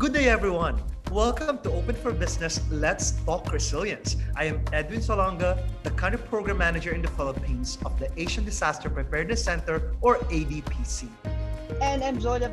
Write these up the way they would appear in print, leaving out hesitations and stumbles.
Good day, everyone. Welcome to Open for Business, Let's Talk Resilience. I am Edwin Solonga, the Country Program Manager in the Philippines of the Asian Disaster Preparedness Center, or ADPC. And I'm Jonna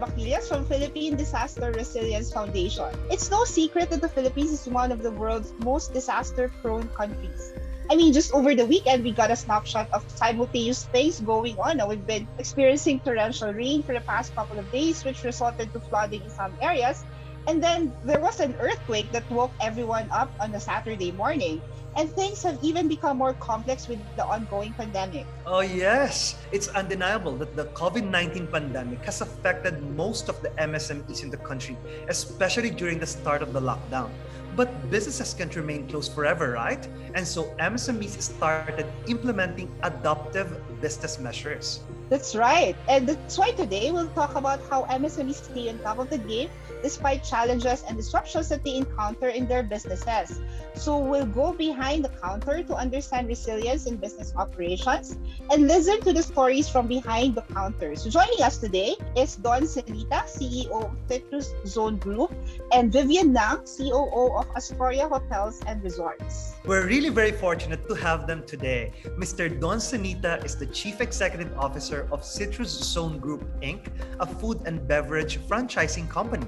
from Philippine Disaster Resilience Foundation. It's no secret that the Philippines is one of the world's most disaster-prone countries. I mean, just over the weekend, we got a snapshot of simultaneous things going on. Now, we've been experiencing torrential rain for the past couple of days, which resulted to flooding in some areas. And then there was an earthquake that woke everyone up on a Saturday morning. And things have even become more complex with the ongoing pandemic. Oh yes, it's undeniable that the COVID-19 pandemic has affected most of the MSMEs in the country, especially during the start of the lockdown. But businesses can't remain closed forever, right? And so MSMEs started implementing adaptive business measures. That's right. And that's why today we'll talk about how MSMEs stay on top of the game despite challenges and disruptions that they encounter in their businesses. So we'll go behind the counter to understand resilience in business operations and listen to the stories from behind the counter. So joining us today is Don Cenita, CEO of Citrus Zone Group, and Vivian Ng, COO of Astoria Hotels and Resorts. We're really very fortunate to have them today. Mr. Don Cenita is the Chief Executive Officer of Citrus Zone Group, Inc., a food and beverage franchising company.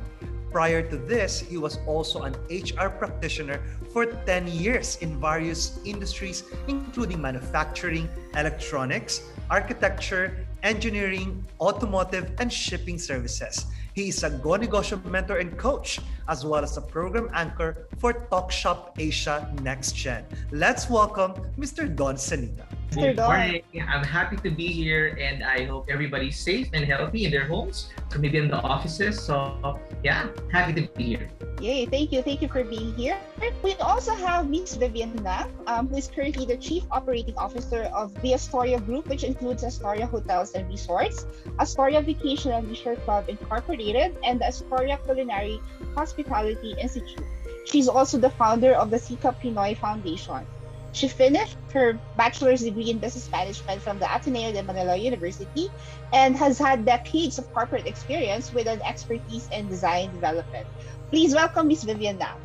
Prior to this, he was also an HR practitioner for 10 years in various industries, including manufacturing, electronics, architecture, engineering, automotive, and shipping services. He is a Go Negosyo mentor and coach, as well as a program anchor for Talk Shop Asia Next Gen. Let's welcome Mr. Don Cenita. Good morning. I'm happy to be here, and I hope everybody's safe and healthy in their homes, or maybe in the offices. So, yeah, happy to be here. Yay, thank you. Thank you for being here. We also have Ms. Vivian Ng, who is currently the Chief Operating Officer of the Astoria Group, which includes Astoria Hotels and Resorts, Astoria Vacation and Leisure Club Incorporated, and the Astoria Culinary Hospitality Institute. She's also the founder of the Sika Pinoy Foundation. She finished her bachelor's degree in business management from the Ateneo de Manila University and has had decades of corporate experience with an expertise in design development. Please welcome Ms. Vivian Ng.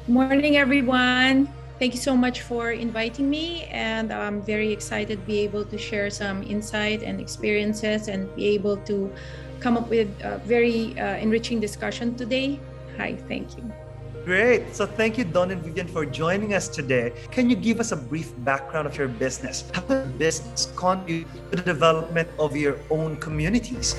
Morning, everyone. Thank you so much for inviting me, and I'm very excited to be able to share some insight and experiences and be able to come up with a very enriching discussion today. Hi, thank you. Great. So thank you, Don and Vivian, for joining us today. Can you give us a brief background of your business? How does business contribute to the development of your own communities?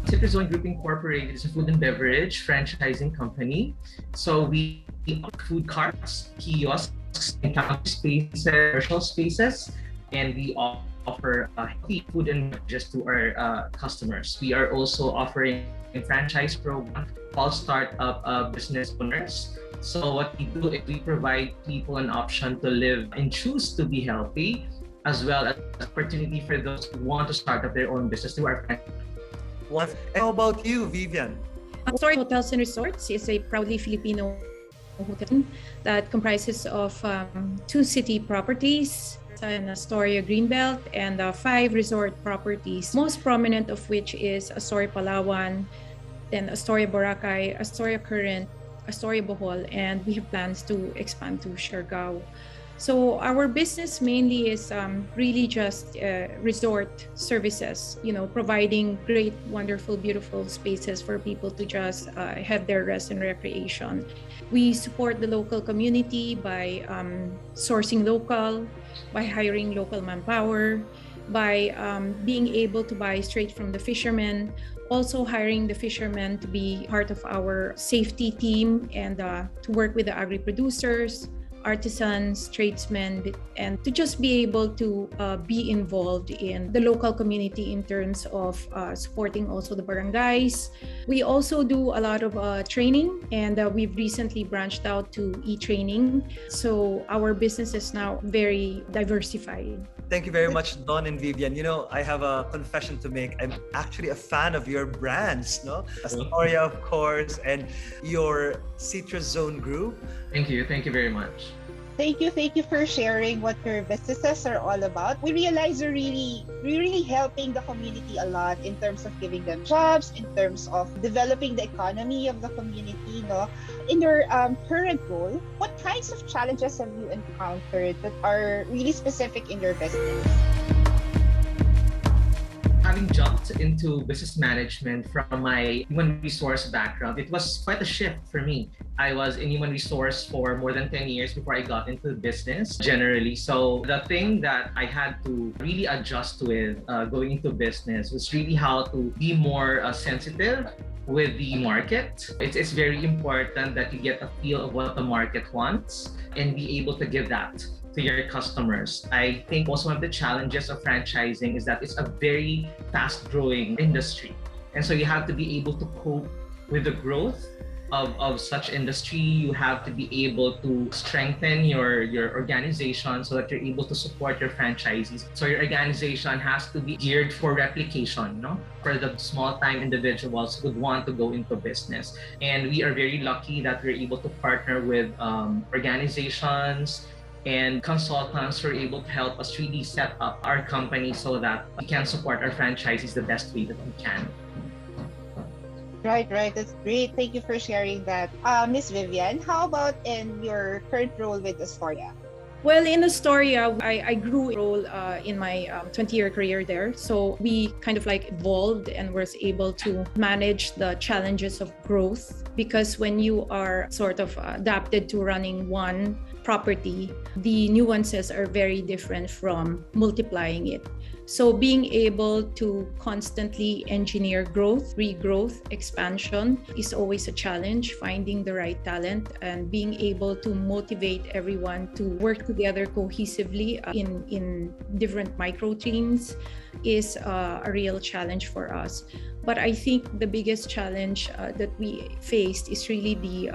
Citrus Zone Group Incorporated is a food and beverage franchising company. So we offer food carts, kiosks, and counter spaces, commercial spaces, and we offer healthy food and beverages to our customers. We are also offering a franchise program called Startup Business Owners. So what we do is we provide people an option to live and choose to be healthy, as well as an opportunity for those who want to start up their own business through our franchise. How about you, Vivian? Astoria Hotels and Resorts is a proudly Filipino hotel that comprises of 2 city properties, an Astoria Greenbelt, and 5 resort properties, most prominent of which is Astoria Palawan, then Astoria Boracay, Astoria Current, Astoria Bohol, and we have plans to expand to Siargao. So our business mainly is really just resort services, providing great, wonderful, beautiful spaces for people to just have their rest and recreation. We support the local community by sourcing local, by hiring local manpower, by being able to buy straight from the fishermen, also hiring the fishermen to be part of our safety team and to work with the agri-producers, artisans, tradesmen, and to just be able to be involved in the local community in terms of supporting also the barangays. We also do a lot of training, and we've recently branched out to e-training. So our business is now very diversified. Thank you very much, Don and Vivian. I have a confession to make. I'm actually a fan of your brands, no? Astoria, of course, and your Citrus Zone Group. Thank you very much. Thank you for sharing what your businesses are all about. We realize you're really helping the community a lot in terms of giving them jobs, in terms of developing the economy of the community. No, in your current role, what kinds of challenges have you encountered that are really specific in your business? Having jumped into business management from my human resource background, it was quite a shift for me. I was in human resource for more than 10 years before I got into business generally. So the thing that I had to really adjust with going into business was really how to be more sensitive with the market. It's very important that you get a feel of what the market wants and be able to give that to your customers. I think also one of the challenges of franchising is that it's a very fast-growing industry. And so you have to be able to cope with the growth of such industry. You have to be able to strengthen your organization so that you're able to support your franchisees. So your organization has to be geared for replication, no? For the small-time individuals who would want to go into business. And we are very lucky that we're able to partner with organizations and consultants who are able to help us really set up our company so that we can support our franchisees the best way that we can. Right. That's great. Thank you for sharing that. Miss Vivian, how about in your current role with Astoria? Well, in Astoria, I grew a role in my 20-year career there. So we kind of like evolved and was able to manage the challenges of growth, because when you are sort of adapted to running one property, the nuances are very different from multiplying it. So being able to constantly engineer growth, regrowth, expansion is always a challenge, finding the right talent and being able to motivate everyone to work together cohesively in different micro teams is a real challenge for us. But I think the biggest challenge that we faced is really the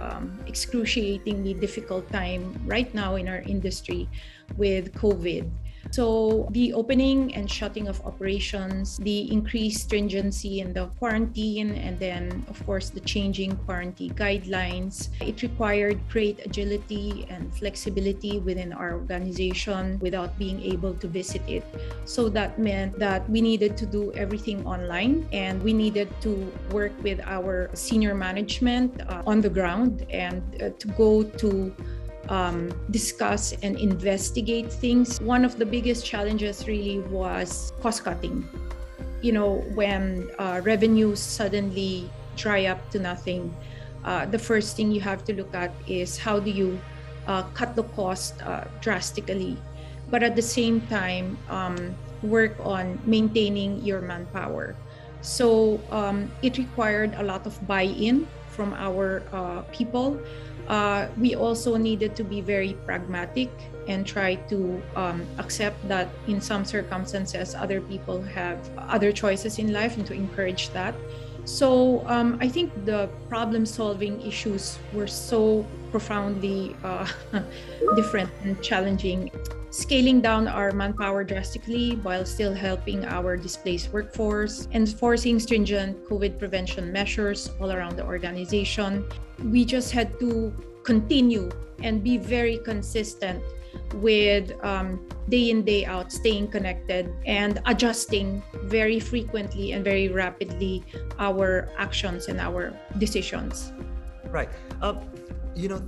excruciatingly difficult time right now in our industry with COVID. So the opening and shutting of operations, the increased stringency in the quarantine, and then of course the changing quarantine guidelines, it required great agility and flexibility within our organization without being able to visit it. So that meant that we needed to do everything online, and we needed to work with our senior management on the ground and to go to discuss and investigate things. One of the biggest challenges really was cost cutting. You know, when revenues suddenly dry up to nothing, the first thing you have to look at is how do you cut the cost drastically, but at the same time work on maintaining your manpower. So it required a lot of buy-in from our people. We also needed to be very pragmatic and try to accept that in some circumstances other people have other choices in life and to encourage that. So I think the problem-solving issues were so profoundly different and challenging. Scaling down our manpower drastically while still helping our displaced workforce, enforcing stringent COVID prevention measures all around the organization. We just had to continue and be very consistent with day in, day out, staying connected and adjusting very frequently and very rapidly our actions and our decisions. Right.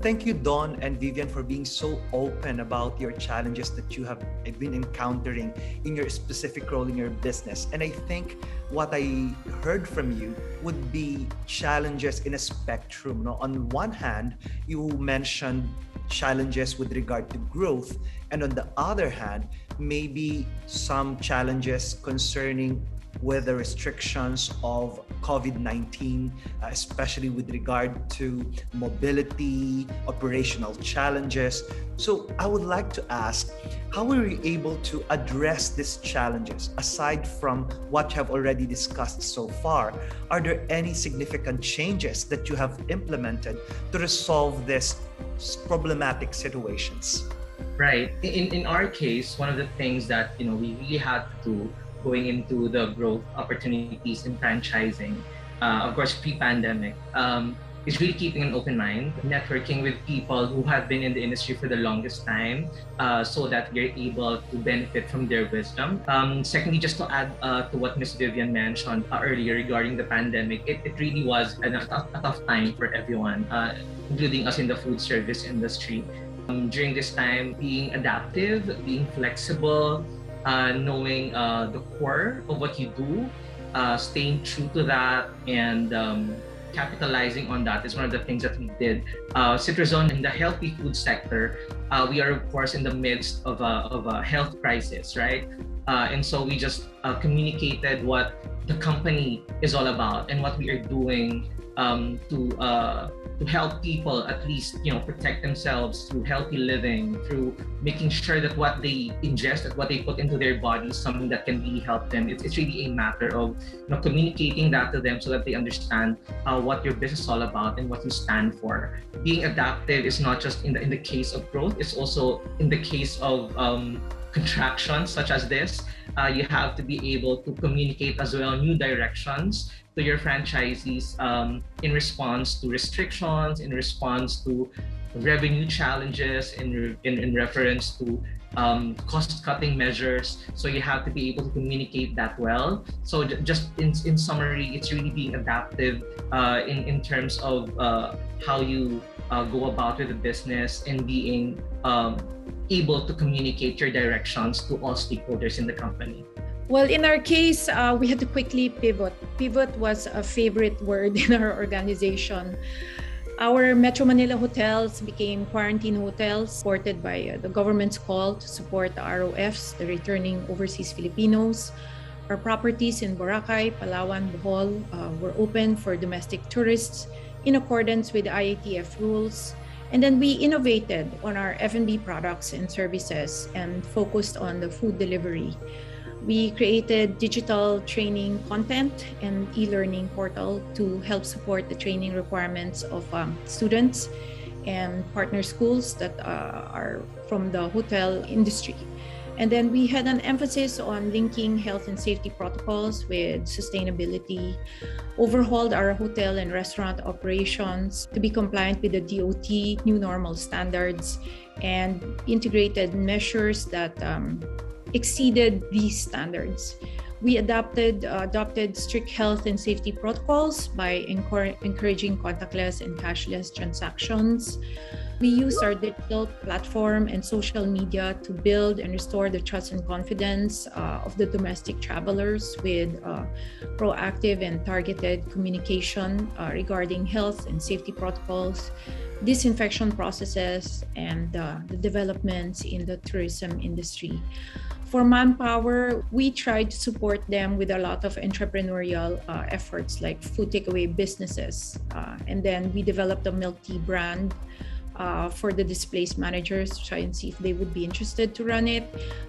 Thank you, Don and Vivian, for being so open about your challenges that you have been encountering in your specific role in your business. And I think what I heard from you would be challenges in a spectrum. No? On one hand, you mentioned challenges with regard to growth, and on the other hand, maybe some challenges concerning with the restrictions of COVID-19, especially with regard to mobility, operational challenges. So I would like to ask, how were you able to address these challenges? Aside from what you have already discussed so far, are there any significant changes that you have implemented to resolve these problematic situations? Right. In our case, one of the things that we really had to do going into the growth opportunities in franchising, of course, pre-pandemic, is really keeping an open mind, networking with people who have been in the industry for the longest time, so that you're able to benefit from their wisdom. Secondly, just to add to what Ms. Vivian mentioned earlier regarding the pandemic, it really was a tough time for everyone, including us in the food service industry. During this time, being adaptive, being flexible, knowing the core of what you do, staying true to that, and capitalizing on that is one of the things that we did. Citruzone in the healthy food sector, we are of course in the midst of a health crisis, right? And so we just communicated what the company is all about and what we are doing to help people at least protect themselves through healthy living, through making sure that what they ingest, that what they put into their body is something that can really help them. It's really a matter of communicating that to them so that they understand what your business is all about and what you stand for. Being adaptive is not just in the case of growth, it's also in the case of contractions such as this. You have to be able to communicate as well new directions to your franchisees in response to restrictions, in response to revenue challenges, in reference to cost-cutting measures. So you have to be able to communicate that well. So just in summary, it's really being adaptive in terms of how you go about with the business and being able to communicate your directions to all stakeholders in the company. Well, in our case, we had to quickly pivot. Pivot was a favorite word in our organization. Our Metro Manila hotels became quarantine hotels, supported by the government's call to support the ROFs, the returning overseas Filipinos. Our properties in Boracay, Palawan, Bohol were open for domestic tourists in accordance with IATF rules. And then we innovated on our F&B products and services and focused on the food delivery. We created digital training content and e-learning portal to help support the training requirements of students and partner schools that are from the hotel industry. And then we had an emphasis on linking health and safety protocols with sustainability, overhauled our hotel and restaurant operations to be compliant with the DOT new normal standards, and integrated measures that exceeded these standards. We adopted strict health and safety protocols by encouraging contactless and cashless transactions. We used our digital platform and social media to build and restore the trust and confidence of the domestic travelers with proactive and targeted communication regarding health and safety protocols, disinfection processes, and the developments in the tourism industry. For manpower, we tried to support them with a lot of entrepreneurial efforts like food takeaway businesses. And then we developed a milk tea brand for the displaced managers to try and see if they would be interested to run it.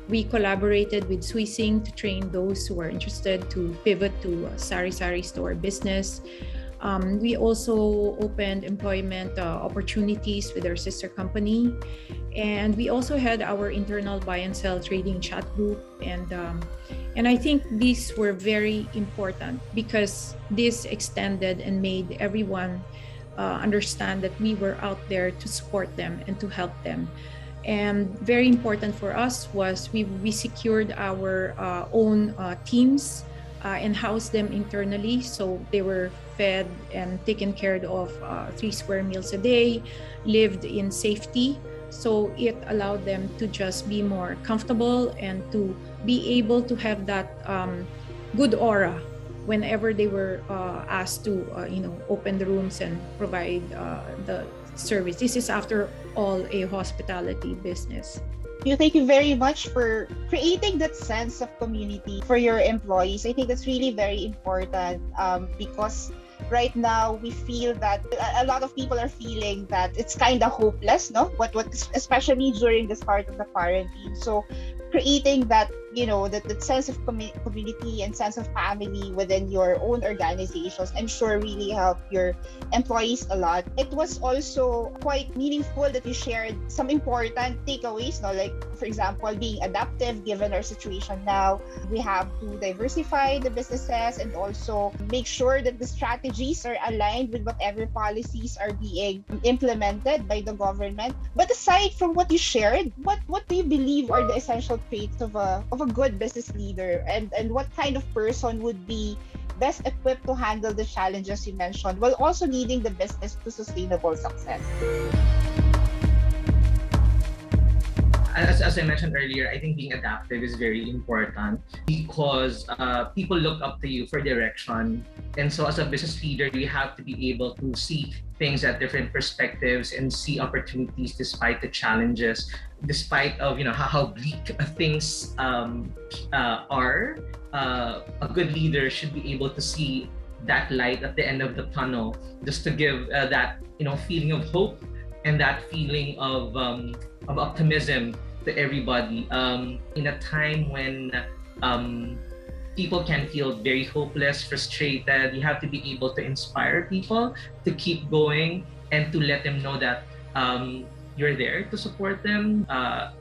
We collaborated with Swising to train those who are interested to pivot to a sari-sari store business. We also opened employment opportunities with our sister company. And we also had our internal buy and sell trading chat group. And I think these were very important because this extended and made everyone understand that we were out there to support them and to help them. And very important for us was we secured our own teams and housed them internally, so they were fed and taken care of 3 square meals a day, lived in safety. So it allowed them to just be more comfortable and to be able to have that good aura whenever they were asked to open the rooms and provide the service. This is after all a hospitality business. Thank you very much for creating that sense of community for your employees. I think that's really very important because right now we feel that a lot of people are feeling that it's kind of hopeless, no? What especially during the start of the quarantine. So creating that that sense of community and sense of family within your own organizations, I'm sure really helped your employees a lot. It was also quite meaningful that you shared some important takeaways, no? Like, for example, being adaptive given our situation now. We have to diversify the businesses and also make sure that the strategies are aligned with whatever policies are being implemented by the government. But aside from what you shared, what do you believe are the essential traits of a good business leader, and what kind of person would be best equipped to handle the challenges you mentioned while also leading the business to sustainable success? As I mentioned earlier, I think being adaptive is very important because people look up to you for direction. And so as a business leader, you have to be able to see things at different perspectives and see opportunities despite the challenges, despite of how bleak things are. A good leader should be able to see that light at the end of the tunnel, just to give that feeling of hope and that feeling of optimism to everybody. In a time when people can feel very hopeless, frustrated, you have to be able to inspire people to keep going and to let them know that you're there to support them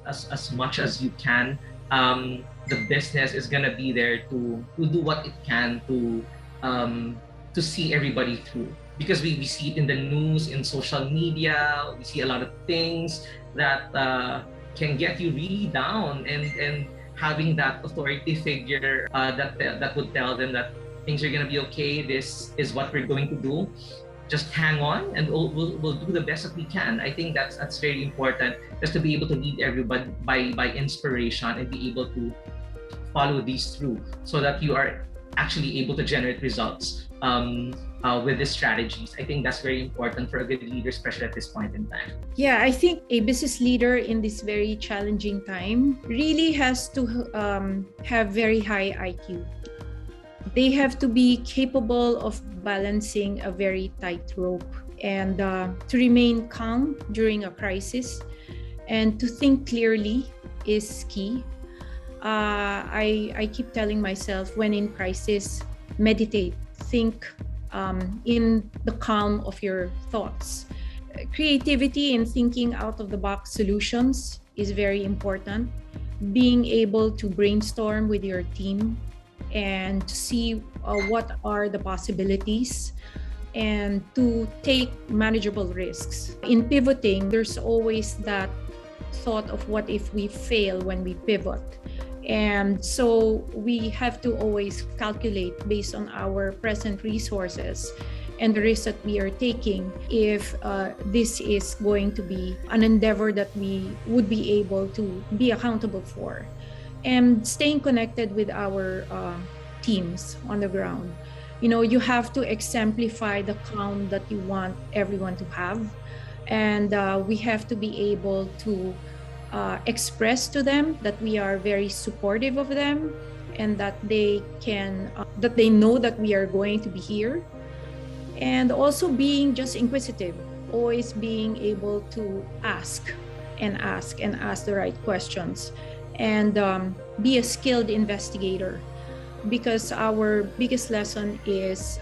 as much as you can. The business is gonna be there to do what it can to see everybody through. Because we see it in the news, in social media, we see a lot of things that can get you really down, and having that authority figure that would tell them that things are gonna be okay, this is what we're going to do, just hang on and we'll do the best that we can. I think that's very important, just to be able to lead everybody by inspiration and be able to follow these through so that you are actually able to generate results with these strategies. I think that's very important for a good leader, especially at this point in time. Yeah, I think a business leader in this very challenging time really has to have very high IQ. They have to be capable of balancing a very tight rope and to remain calm during a crisis and to think clearly is key. I keep telling myself, when in crisis, meditate, think in the calm of your thoughts. Creativity and thinking out of the box solutions is very important. Being able to brainstorm with your team and to see what are the possibilities and to take manageable risks. In pivoting, there's always that thought of what if we fail when we pivot. And so we have to always calculate based on our present resources and the risks that we are taking if this is going to be an endeavor that we would be able to be accountable for. And staying connected with our teams on the ground. You have to exemplify the calm that you want everyone to have. And we have to be able to express to them that we are very supportive of them and that they know that we are going to be here. And also being just inquisitive, always being able to ask the right questions and be a skilled investigator. Because our biggest lesson is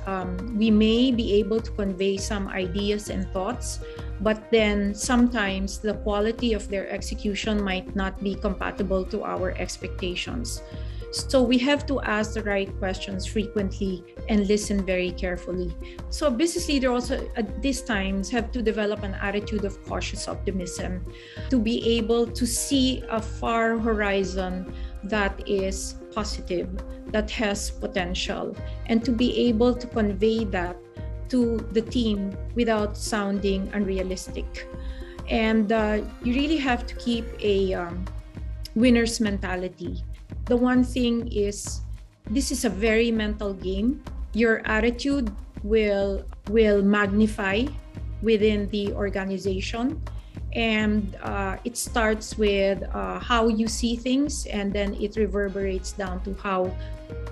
we may be able to convey some ideas and thoughts, but then sometimes the quality of their execution might not be compatible to our expectations. So we have to ask the right questions frequently and listen very carefully. So a business leader also at these times have to develop an attitude of cautious optimism, to be able to see a far horizon that is positive, that has potential, and to be able to convey that to the team without sounding unrealistic. And you really have to keep a winner's mentality. The one thing is, this is a very mental game. Your attitude will magnify within the organization. And it starts with how you see things, and then it reverberates down to how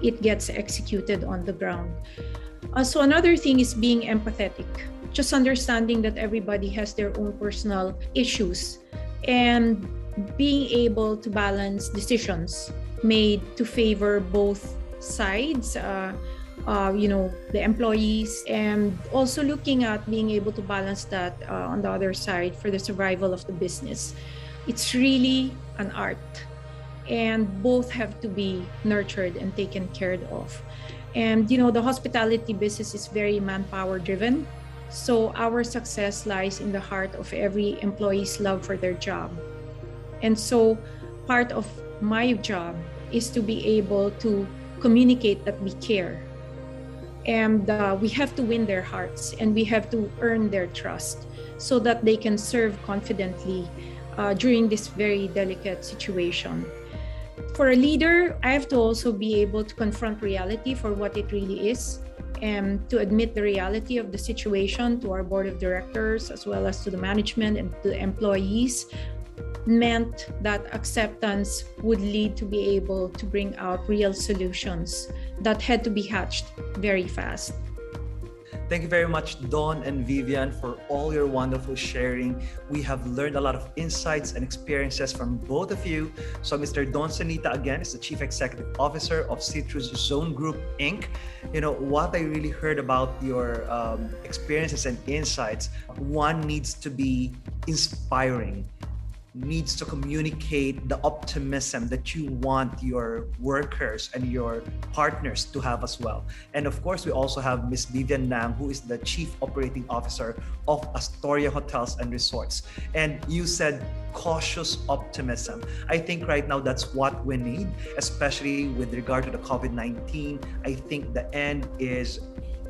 it gets executed on the ground. So another thing is being empathetic, just understanding that everybody has their own personal issues and being able to balance decisions made to favor both sides, the employees, and also looking at being able to balance that on the other side for the survival of the business. It's really an art, and both have to be nurtured and taken care of. And the hospitality business is very manpower driven. So our success lies in the heart of every employee's love for their job. And so part of my job is to be able to communicate that we care. And we have to win their hearts, and we have to earn their trust so that they can serve confidently during this very delicate situation. For a leader, I have to also be able to confront reality for what it really is, and to admit the reality of the situation to our board of directors, as well as to the management and to the employees, meant that acceptance would lead to be able to bring out real solutions that had to be hatched very fast. Thank you very much, Don and Vivian, for all your wonderful sharing. We have learned a lot of insights and experiences from both of you. So Mr. Don Cenita, again, is the Chief Executive Officer of Citrus Zone Group, Inc. What I really heard about your experiences and insights, one needs to be inspiring, needs to communicate the optimism that you want your workers and your partners to have as well. And of course, we also have Ms. Vivian Ng, who is the Chief Operating Officer of Astoria Hotels and Resorts. And you said cautious optimism. I think right now that's what we need, especially with regard to the COVID-19. I think the end is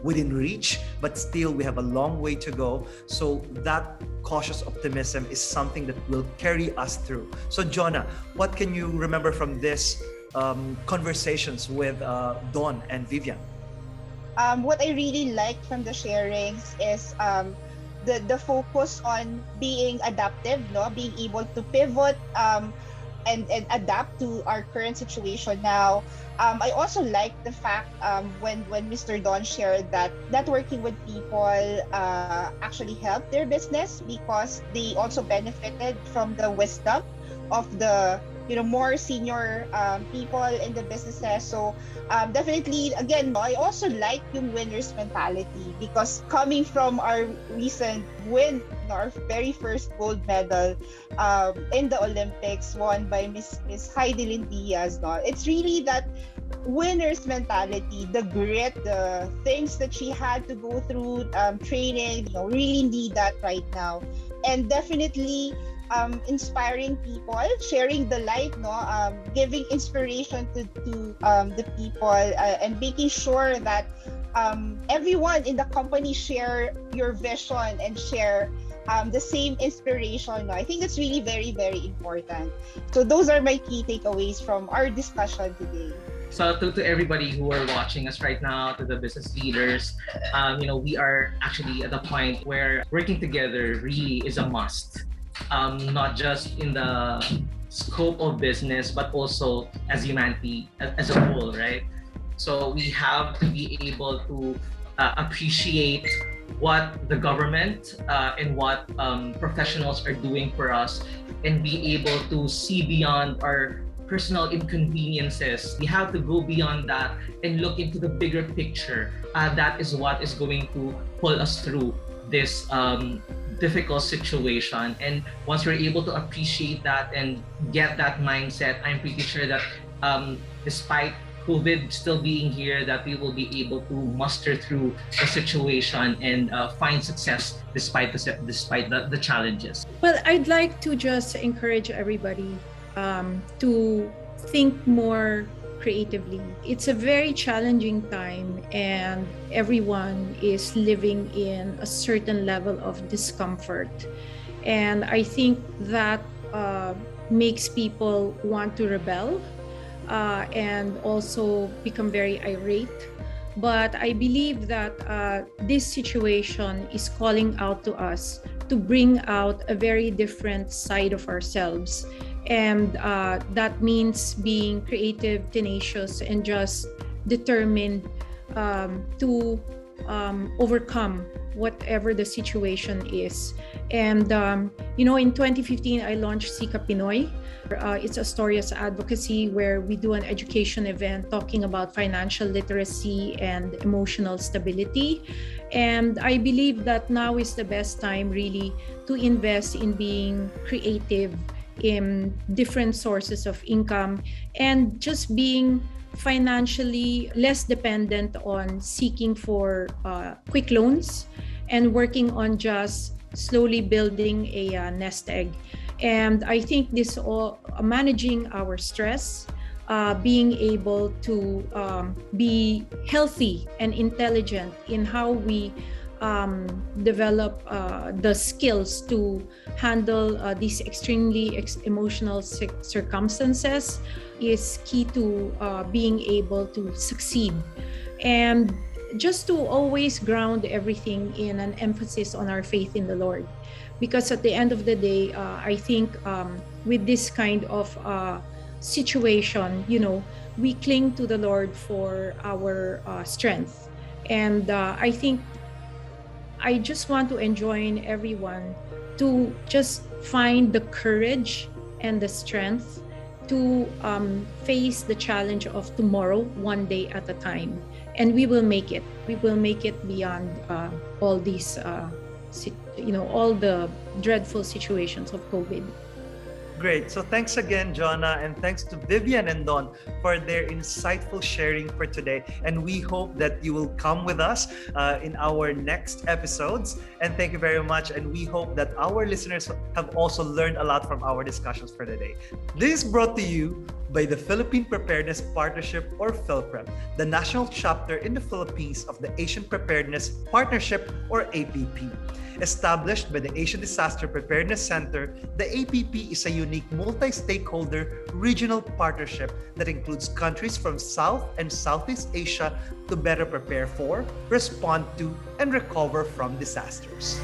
within reach, but still we have a long way to go. So that cautious optimism is something that will carry us through. So Jonna, what can you remember from this conversations with Don and Vivian? What I really liked from the sharings is the focus on being adaptive, being able to pivot and adapt to our current situation now. I also like the fact when Mr. Don shared that networking with people actually helped their business, because they also benefited from the wisdom of the more senior people in the businesses. So definitely, again, I also like yung winner's mentality, because coming from our recent win, our very first gold medal in the Olympics, won by Miss Heidi Diaz, it's really that winner's mentality, the grit, the things that she had to go through, training, really need that right now. And definitely inspiring people, sharing the light, giving inspiration to the people, and making sure that everyone in the company share your vision and share the same inspiration. I think that's really very, very important. So those are my key takeaways from our discussion today. So to everybody who are watching us right now, to the business leaders, we are actually at the point where working together really is a must. Not just in the scope of business, but also as humanity as a whole, right? So we have to be able to appreciate what the government and what professionals are doing for us, and be able to see beyond our personal inconveniences. We have to go beyond that and look into the bigger picture. That is what is going to pull us through this difficult situation. And once we're able to appreciate that and get that mindset, I'm pretty sure that despite COVID still being here, that we will be able to muster through the situation and find success despite the challenges. Well, I'd like to just encourage everybody to think more creatively. It's a very challenging time, and everyone is living in a certain level of discomfort. And I think that makes people want to rebel and also become very irate. But I believe that this situation is calling out to us to bring out a very different side of ourselves. And that means being creative, tenacious, and just determined to overcome whatever the situation is. And in 2015, I launched Sika Pinoy. It's Astoria's advocacy, where we do an education event talking about financial literacy and emotional stability. And I believe that now is the best time really to invest in being creative in different sources of income and just being financially less dependent on seeking for quick loans and working on just slowly building a nest egg. And I think this all managing our stress, being able to be healthy and intelligent in how we develop the skills to handle these extremely emotional circumstances is key to being able to succeed. And just to always ground everything in an emphasis on our faith in the Lord. Because at the end of the day, I think with this kind of situation, we cling to the Lord for our strength. And I think I just want to enjoin everyone to just find the courage and the strength to face the challenge of tomorrow, one day at a time. And we will make it. We will make it beyond all these, all the dreadful situations of COVID. Great. So thanks again, Jonna, and thanks to Vivian and Don for their insightful sharing for today. And we hope that you will come with us in our next episodes. And thank you very much. And we hope that our listeners have also learned a lot from our discussions for today. This is brought to you by the Philippine Preparedness Partnership, or PhilPrep, the national chapter in the Philippines of the Asian Preparedness Partnership, or APP. Established by the Asian Disaster Preparedness Center, the APP is a unique multi-stakeholder regional partnership that includes countries from South and Southeast Asia to better prepare for, respond to, and recover from disasters.